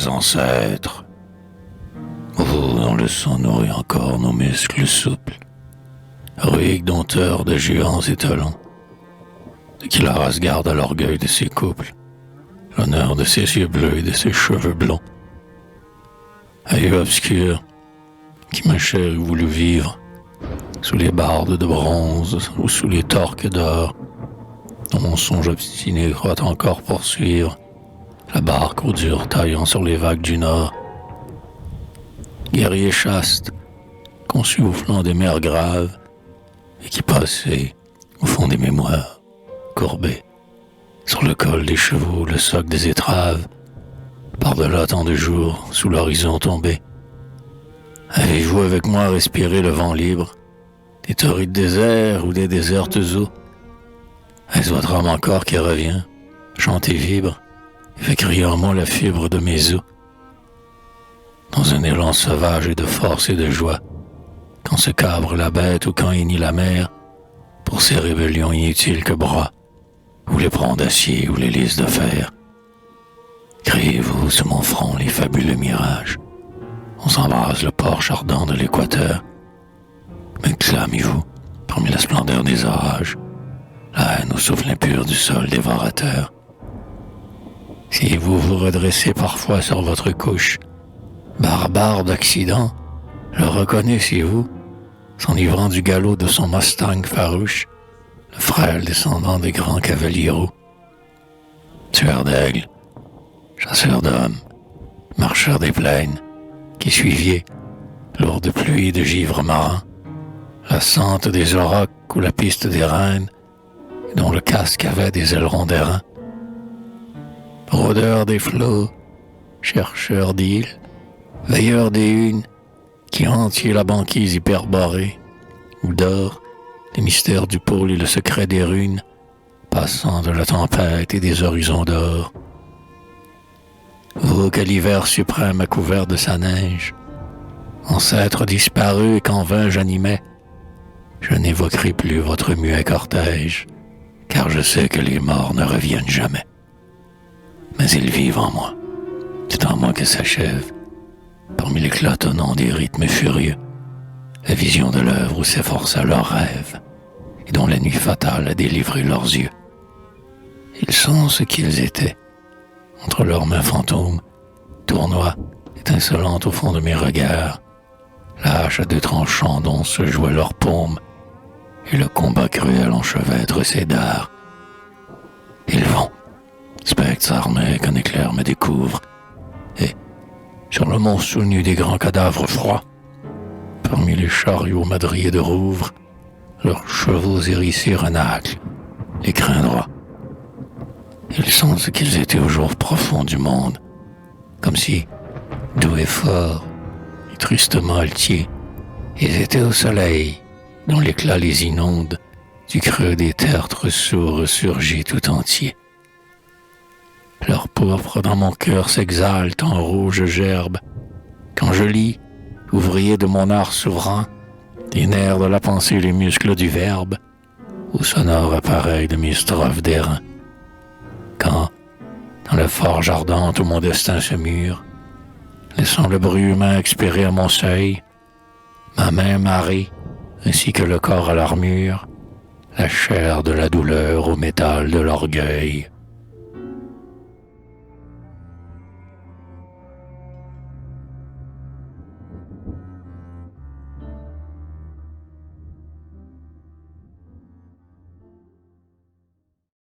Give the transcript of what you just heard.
lointains ancêtres. Vous, dont le sang nourrit encore nos muscles souples, héroïques dompteurs de géants étonnants, de qui la race garde à l'orgueil de ses couples, l'honneur de ses yeux bleus et de ses cheveux blonds. Aïeux obscur, qui ma chair eût voulu vivre, sous les bardes de bronze ou sous les torques d'or, dont mon songe obstiné croit encore poursuivre la barque aux durs taillant sur les vagues du nord. Guerrier chaste, conçu au flanc des mers graves, et qui passait au fond des mémoires, courbé, sur le col des chevaux, le soc des étraves, par-delà tant de jours, sous l'horizon tombé. Avez-vous avec moi respiré le vent libre, des torrides déserts ou des désertes eaux? Est-ce votre âme encore qui revient, chante et vibre, et fait crier en moi la fibre de mes os? Dans un élan sauvage et de force et de joie, quand se cabre la bête ou quand hennit la mer, pour ces rébellions inutiles que bras, ou les prongs d'acier ou les lisses de fer. Criez-vous sous mon front les fabuleux mirages, on s'embrase le porche ardent de l'équateur. Mais clamez-vous, parmi la splendeur des orages, la haine au souffle impur du sol dévorateur. Si vous vous redressez parfois sur votre couche, barbare d'accident, le reconnaissez-vous, s'enivrant du galop de son Mustang farouche, le frêle descendant des grands cavaliers roux. Tueur d'aigles, chasseur d'hommes, marcheur des plaines, qui suiviez, lourd de pluie et de givre marin, la sente des aurochs ou la piste des reines, dont le casque avait des ailerons d'airain. Rôdeur des flots, chercheur d'îles, veilleur des hunes, qui hantiez la banquise hyperborée, où dort les mystères du pôle et le secret des runes, passant de la tempête et des horizons d'or. Vous que l'hiver suprême a couvert de sa neige, ancêtre disparu et qu'en vain j'animais, je n'évoquerai plus votre muet cortège, car je sais que les morts ne reviennent jamais. Mais ils vivent en moi, c'est en moi que s'achève, parmi l'éclat tonnant des rythmes furieux, la vision de l'œuvre où s'efforça leur rêve, et dont la nuit fatale a délivré leurs yeux. Ils sont ce qu'ils étaient, entre leurs mains fantômes, tournois, étincelantes au fond de mes regards, la hache à deux tranchants dont se jouaient leurs paumes, et le combat cruel enchevêtre ses dards. Ils vont, spectres armés qu'un éclair me découvre, et, sur le mont sous-nu des grands cadavres froids, parmi les chariots madriers de rouvre, leurs chevaux hérissés renâclent, les crins droits. Ils sont ce qu'ils étaient au jour profond du monde, comme si, doux et forts, et tristement altiers, ils étaient au soleil, dont l'éclat les inonde, du creux des tertres sourds ressurgit tout entier. Leur pourpre dans mon cœur s'exalte en rouge gerbe, quand je lis, ouvrier de mon art souverain, des nerfs de la pensée les muscles du verbe, au sonore appareil de mes strophes d'airain. Quand, dans la forge ardente où mon destin se mure, laissant le bruit humain expirer à mon seuil, ma main marée, ainsi que le corps à l'armure, la chair de la douleur au métal de l'orgueil.